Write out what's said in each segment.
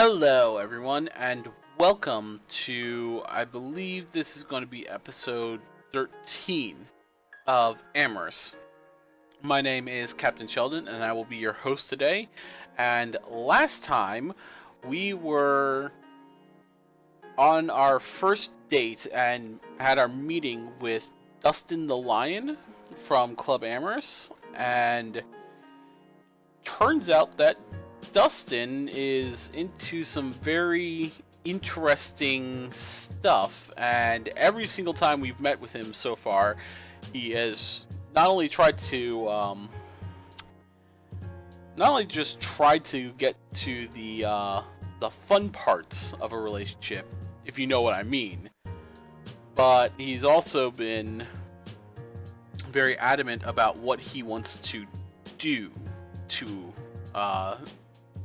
Hello, everyone, and welcome to, I believe this is going to be episode 13 of Amorous. My name is Captain Sheldon, and I will be your host today. And last time, we were on our first date and had our meeting with Dustin the Lion from Club Amorous, and turns out that Dustin is into some very interesting stuff, and every single time we've met with him so far, he has not only tried to, not only just tried to get to the fun parts of a relationship, if you know what I mean, but he's also been very adamant about what he wants to do to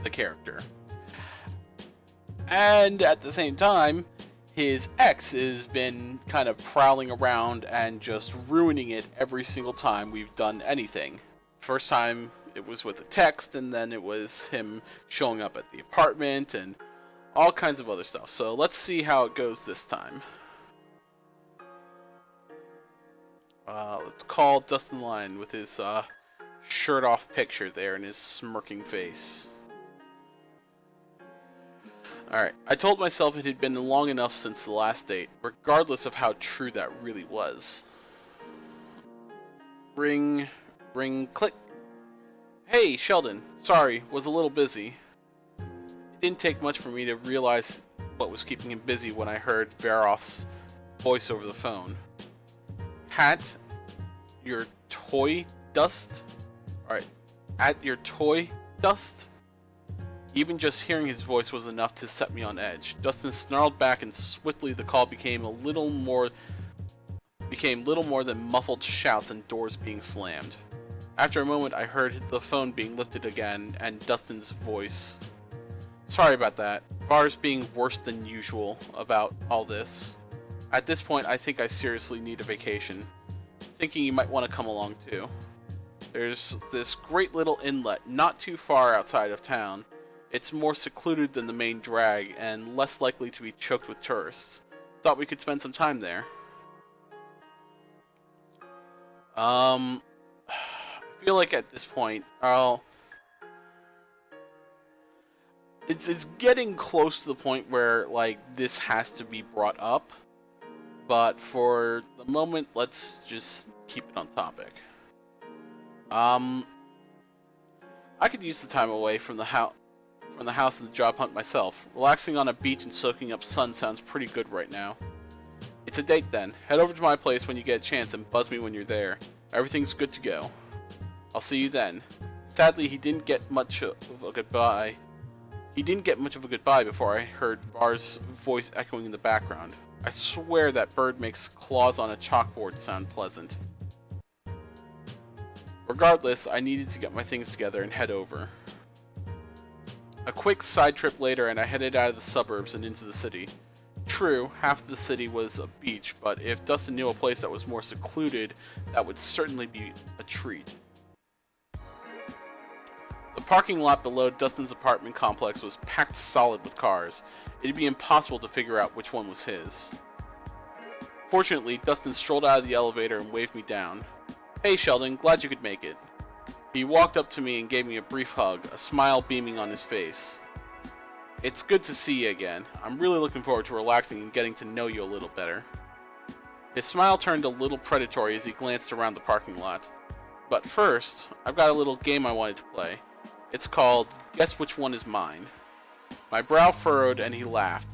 the character. And at the same time, his ex has been kind of prowling around and just ruining it every single time we've done anything. First time it was with a text, and then it was him showing up at the apartment and all kinds of other stuff. So let's see how it goes this time. Let's call Dustin Line with his shirt off picture there and his smirking face. Alright, I told myself it had been long enough since the last date, regardless of how true that really was. Ring, click. Hey, Sheldon. Sorry, was a little busy. It didn't take much for me to realize what was keeping him busy when I heard Veroth's voice over the phone. Hat, your toy dust? Alright, at your toy dust? Even just hearing his voice was enough to set me on edge. Dustin snarled back, and swiftly the call became little more than muffled shouts and doors being slammed. After a moment, I heard the phone being lifted again, and Dustin's voice. Sorry about that. Var's being worse than usual about all this. At this point, I think I seriously need a vacation. Thinking you might want to come along too. There's this great little inlet not too far outside of town. It's more secluded than the main drag, and less likely to be choked with tourists. Thought we could spend some time there. I feel like at this point, it's getting close to the point where, like, this has to be brought up. But for the moment, let's just keep it on topic. I could use the time away from the house and the job hunt myself. Relaxing on a beach and soaking up sun sounds pretty good right now. It's a date then. Head over to my place when you get a chance and buzz me when you're there. Everything's good to go. I'll see you then. Sadly, he didn't get much of a goodbye. Before I heard Var's voice echoing in the background. I swear that bird makes claws on a chalkboard sound pleasant. Regardless, I needed to get my things together and head over. A quick side trip later, and I headed out of the suburbs and into the city. True, half of the city was a beach, but if Dustin knew a place that was more secluded, that would certainly be a treat. The parking lot below Dustin's apartment complex was packed solid with cars. It'd be impossible to figure out which one was his. Fortunately, Dustin strolled out of the elevator and waved me down. Hey Sheldon, glad you could make it. He walked up to me and gave me a brief hug, a smile beaming on his face. It's good to see you again. I'm really looking forward to relaxing and getting to know you a little better. His smile turned a little predatory as he glanced around the parking lot. But first, I've got a little game I wanted to play. It's called Guess Which One Is Mine. My brow furrowed and he laughed.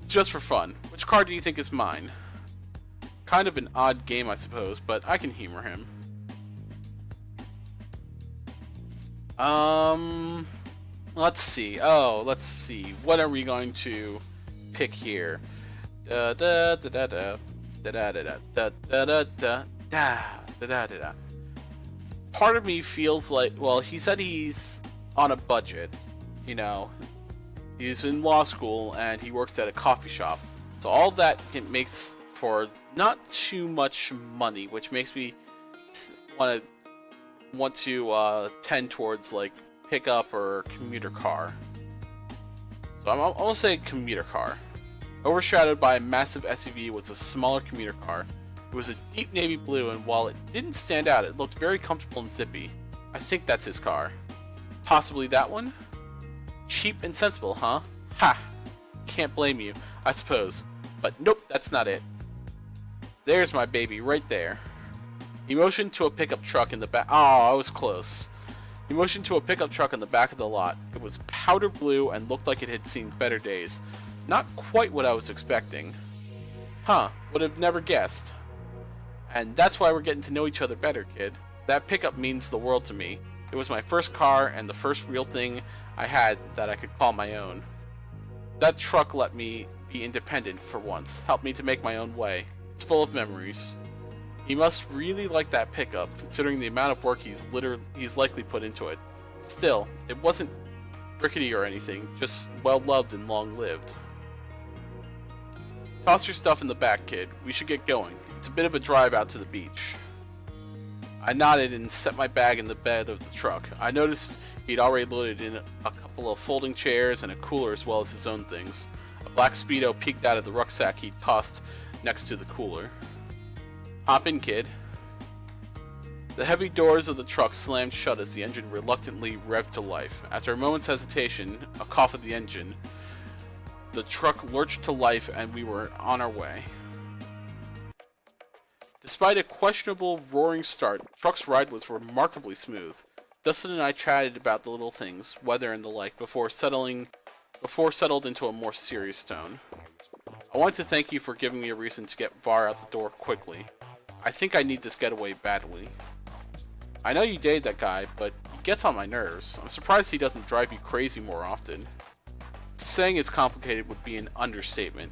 It's just for fun. Which card do you think is mine? Kind of an odd game, I suppose, but I can humor him. Let's see. Let's see. What are we going to pick here? Da da da da da da da da da da da da da da da. Part of me feels like, well, he said he's on a budget. You know, he's in law school and he works at a coffee shop. So all that makes for not too much money, which makes me want to tend towards like pickup or commuter car. So I'm gonna say commuter car. Overshadowed by a massive SUV was a smaller commuter car. It was a deep navy blue, and while it didn't stand out, it looked very comfortable and zippy. I think that's his car. Possibly that one? Cheap and sensible, huh? Ha! Can't blame you, I suppose. But nope, that's not it. There's my baby, right there. He motioned to a pickup truck in the back. Oh, I was close. He motioned to a pickup truck in the back of the lot. It was powder blue and looked like it had seen better days. Not quite what I was expecting. Huh, would have never guessed. And that's why we're getting to know each other better, kid. That pickup means the world to me. It was my first car and the first real thing I had that I could call my own. That truck let me be independent for once, helped me to make my own way. It's full of memories. He must really like that pickup, considering the amount of work he's likely put into it. Still, it wasn't rickety or anything, just well-loved and long-lived. Toss your stuff in the back, kid. We should get going. It's a bit of a drive out to the beach. I nodded and set my bag in the bed of the truck. I noticed he'd already loaded in a couple of folding chairs and a cooler as well as his own things. A black Speedo peeked out of the rucksack he tossed next to the cooler. Hop in, kid. The heavy doors of the truck slammed shut as the engine reluctantly revved to life. After a moment's hesitation, a cough of the engine, the truck lurched to life and we were on our way. Despite a questionable roaring start, the truck's ride was remarkably smooth. Dustin and I chatted about the little things, weather and the like, before settled into a more serious tone. I want to thank you for giving me a reason to get Var out the door quickly. I think I need this getaway badly. I know you dated that guy, but he gets on my nerves. I'm surprised he doesn't drive you crazy more often. Saying it's complicated would be an understatement.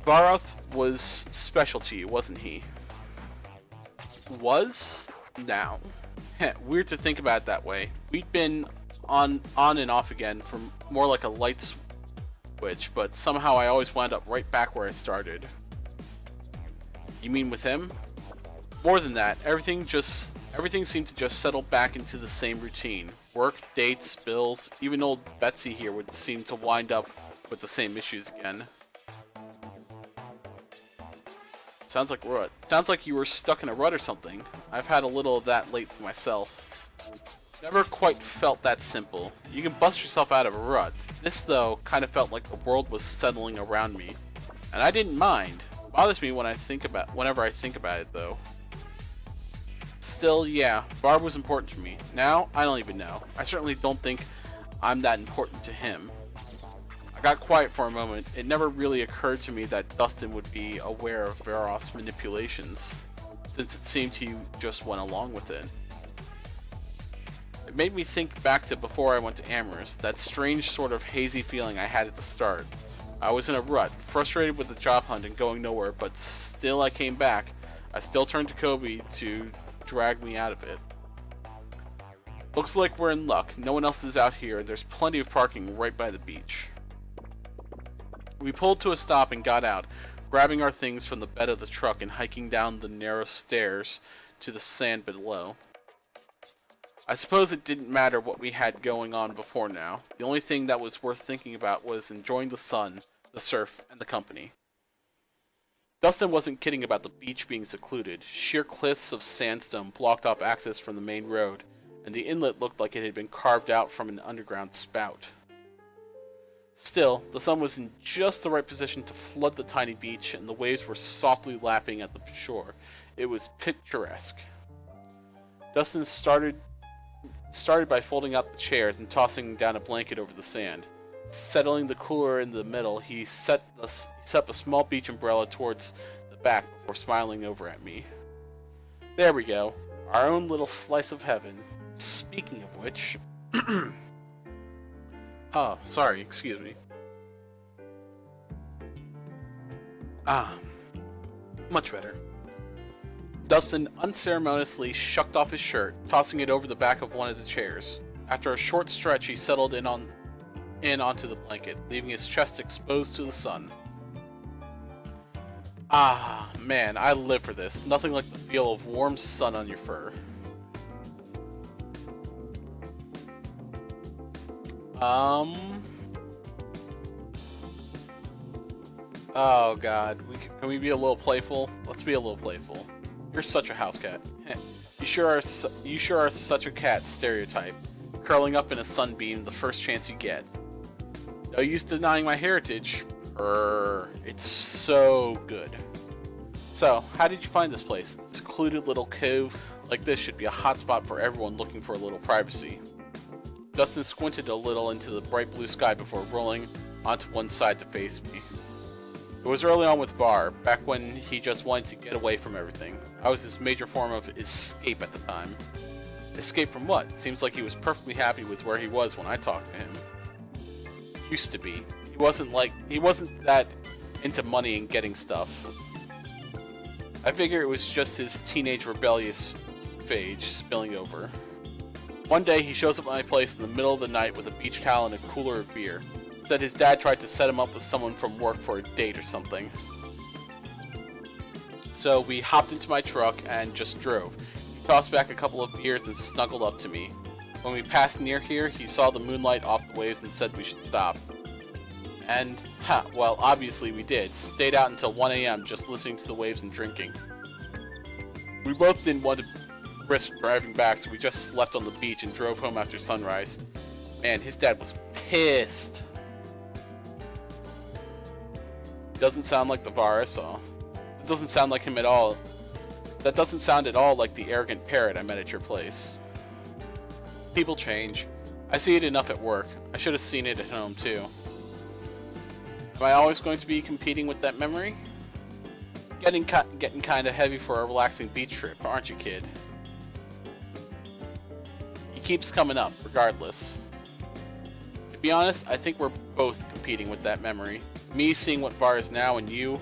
Baroth was special to you, wasn't he? Was? Now. Weird to think about it that way. We'd been on and off again for more like a light switch, but somehow I always wound up right back where I started. You mean with him? More than that, everything seemed to just settle back into the same routine. Work, dates, bills, even old Betsy here would seem to wind up with the same issues again. Sounds like rut. Sounds like you were stuck in a rut or something. I've had a little of that lately myself. Never quite felt that simple. You can bust yourself out of a rut. This, though, kind of felt like the world was settling around me. And I didn't mind. It bothers me whenever I think about it, though. Still, yeah, Barb was important to me. Now, I don't even know. I certainly don't think I'm that important to him. I got quiet for a moment. It never really occurred to me that Dustin would be aware of Veroth's manipulations, since it seemed he just went along with it. It made me think back to before I went to Amorous, that strange sort of hazy feeling I had at the start. I was in a rut, frustrated with the job hunt and going nowhere, but still I came back. I still turned to Kobe to drag me out of it. Looks like we're in luck. No one else is out here, and there's plenty of parking right by the beach. We pulled to a stop and got out, grabbing our things from the bed of the truck and hiking down the narrow stairs to the sand below. I suppose it didn't matter what we had going on before now. The only thing that was worth thinking about was enjoying the sun, the surf, and the company. Dustin wasn't kidding about the beach being secluded. Sheer cliffs of sandstone blocked off access from the main road, and the inlet looked like it had been carved out from an underground spout. Still, the sun was in just the right position to flood the tiny beach, and the waves were softly lapping at the shore. It was picturesque. Dustin started by folding up the chairs and tossing down a blanket over the sand. Settling the cooler in the middle, he set up a small beach umbrella towards the back before smiling over at me. There we go. Our own little slice of heaven. Speaking of which... Oh, sorry, excuse me. Much better. Dustin unceremoniously shucked off his shirt, tossing it over the back of one of the chairs. After a short stretch, he settled in onto the blanket, leaving his chest exposed to the sun. Ah, man, I live for this. Nothing like the feel of warm sun on your fur. Um. Oh God, can we be a little playful? Let's be a little playful. You're such a house cat. You sure are such a cat stereotype, curling up in a sunbeam the first chance you get. No use denying my heritage. It's so good. So, how did you find this place? A secluded little cove like this should be a hotspot for everyone looking for a little privacy. Dustin squinted a little into the bright blue sky before rolling onto one side to face me. It was early on with Var, back when he just wanted to get away from everything. I was his major form of escape at the time. Escape from what? Seems like he was perfectly happy with where he was when I talked to him. Used to be. He wasn't that into money and getting stuff. I figure it was just his teenage rebellious phase spilling over. One day he shows up at my place in the middle of the night with a beach towel and a cooler of beer. Said his dad tried to set him up with someone from work for a date or something. So we hopped into my truck and just drove. He tossed back a couple of beers and snuggled up to me. When we passed near here, he saw the moonlight off the waves and said we should stop. And, well, obviously we did. Stayed out until 1 a.m. just listening to the waves and drinking. We both didn't want to risk driving back, so we just slept on the beach and drove home after sunrise. Man, his dad was pissed. Doesn't sound like the Var I saw. It doesn't sound like him at all. That doesn't sound at all like the arrogant parrot I met at your place. People change. I see it enough at work. I should have seen it at home too. Am I always going to be competing with that memory? Getting kind of heavy for a relaxing beach trip, aren't you, kid? He keeps coming up, regardless. To be honest, I think we're both competing with that memory. Me seeing what Var is now, and you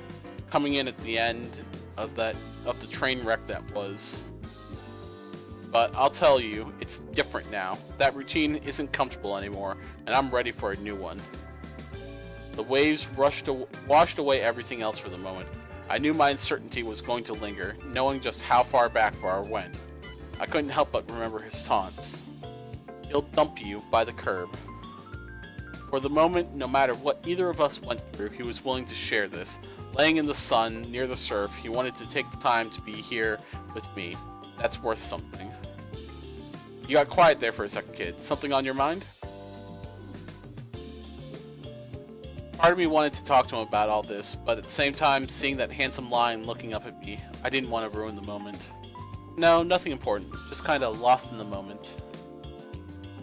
coming in at the end of the train wreck that was. But I'll tell you, it's different now. That routine isn't comfortable anymore, and I'm ready for a new one. The waves washed away everything else for the moment. I knew my uncertainty was going to linger, knowing just how far back Var went. I couldn't help but remember his taunts. He'll dump you by the curb. For the moment, no matter what either of us went through, he was willing to share this. Laying in the sun, near the surf, he wanted to take the time to be here with me. That's worth something. You got quiet there for a second, kid. Something on your mind? Part of me wanted to talk to him about all this, but at the same time, seeing that handsome lion looking up at me, I didn't want to ruin the moment. No, nothing important. Just kind of lost in the moment.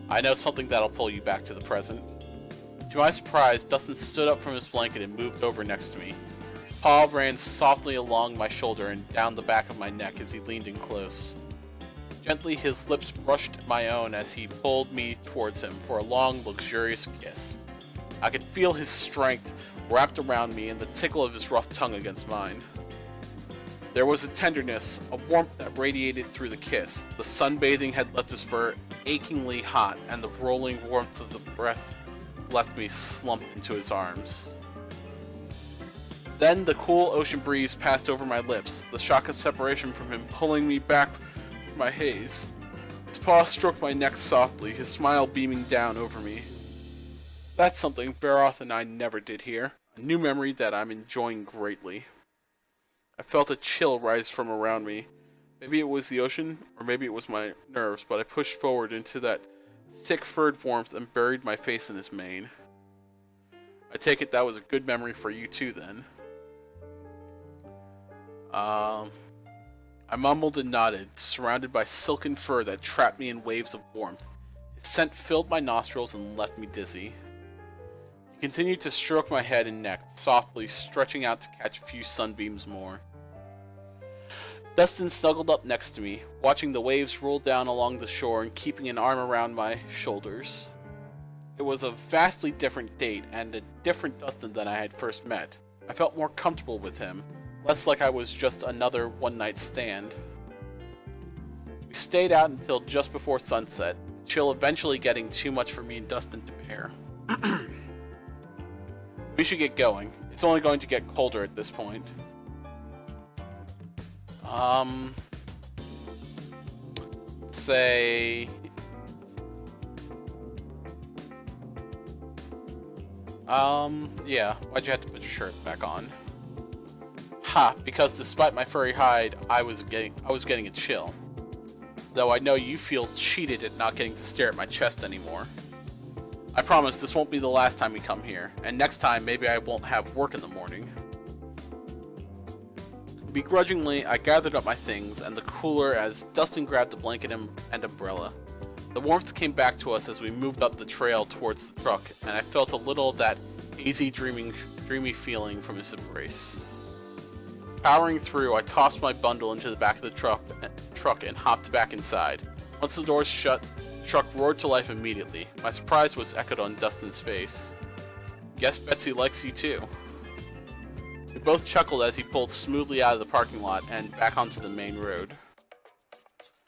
I know something that'll pull you back to the present. To my surprise, Dustin stood up from his blanket and moved over next to me. His paw ran softly along my shoulder and down the back of my neck as he leaned in close. Gently, his lips brushed my own as he pulled me towards him for a long, luxurious kiss. I could feel his strength wrapped around me and the tickle of his rough tongue against mine. There was a tenderness, a warmth that radiated through the kiss. The sunbathing had left his fur achingly hot, and the rolling warmth of the breath left me slumped into his arms. Then the cool ocean breeze passed over my lips, the shock of separation from him pulling me back from my haze. His paw stroked my neck softly, his smile beaming down over me. That's something Baroth and I never did here, a new memory that I'm enjoying greatly. I felt a chill rise from around me. Maybe it was the ocean, or maybe it was my nerves, but I pushed forward into that thick furred warmth and buried my face in his mane. I take it that was a good memory for you too, then. I mumbled and nodded, surrounded by silken fur that trapped me in waves of warmth. Its scent filled my nostrils and left me dizzy. He continued to stroke my head and neck, softly stretching out to catch a few sunbeams more. Dustin snuggled up next to me, watching the waves roll down along the shore and keeping an arm around my shoulders. It was a vastly different date and a different Dustin than I had first met. I felt more comfortable with him, less like I was just another one-night stand. We stayed out until just before sunset, the chill eventually getting too much for me and Dustin to bear. We should get going. It's only going to get colder at this point. Say Yeah. Why'd you have to put your shirt back on? Ha! Because despite my furry hide, I was getting a chill. Though I know you feel cheated at not getting to stare at my chest anymore. I promise this won't be the last time we come here, and next time maybe I won't have work in the morning. Begrudgingly, I gathered up my things and the cooler as Dustin grabbed a blanket and umbrella. The warmth came back to us as we moved up the trail towards the truck, and I felt a little of that hazy, dreamy feeling from his embrace. Powering through, I tossed my bundle into the back of the truck and hopped back inside. Once the doors shut, the truck roared to life immediately. My surprise was echoed on Dustin's face. Guess Betsy likes you too. We both chuckled as he pulled smoothly out of the parking lot and back onto the main road.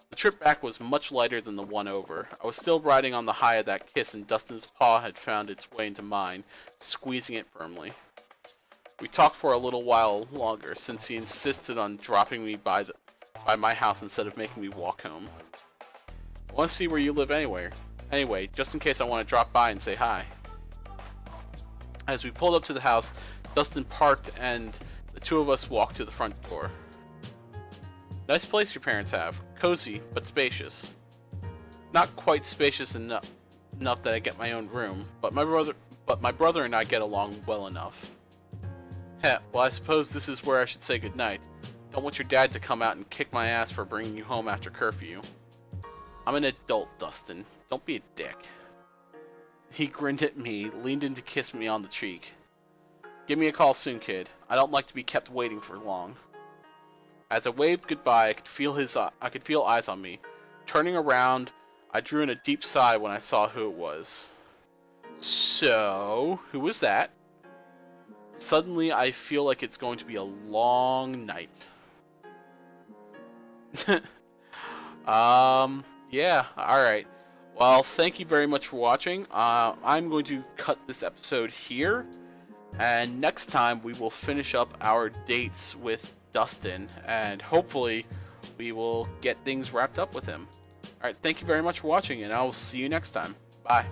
The trip back was much lighter than the one over. I was still riding on the high of that kiss, and Dustin's paw had found its way into mine, squeezing it firmly. We talked for a little while longer, since he insisted on dropping me by my house instead of making me walk home. I want to see where you live anyway, just in case I want to drop by and say hi. As we pulled up to the house, Dustin parked and the two of us walked to the front door. Nice place your parents have. Cozy, but spacious. Not quite spacious enough that I get my own room, but my brother and I get along well enough. Heh, well I suppose this is where I should say goodnight. Don't want your dad to come out and kick my ass for bringing you home after curfew. I'm an adult, Dustin. Don't be a dick. He grinned at me, leaned in to kiss me on the cheek. Give me a call soon, kid. I don't like to be kept waiting for long. As I waved goodbye, I could feel eyes on me. Turning around, I drew in a deep sigh when I saw who it was. So, who was that? Suddenly, I feel like it's going to be a long night. Yeah, alright. Well, thank you very much for watching. I'm going to cut this episode here. And next time, we will finish up our dates with Dustin. And hopefully, we will get things wrapped up with him. Alright, thank you very much for watching, and I will see you next time. Bye.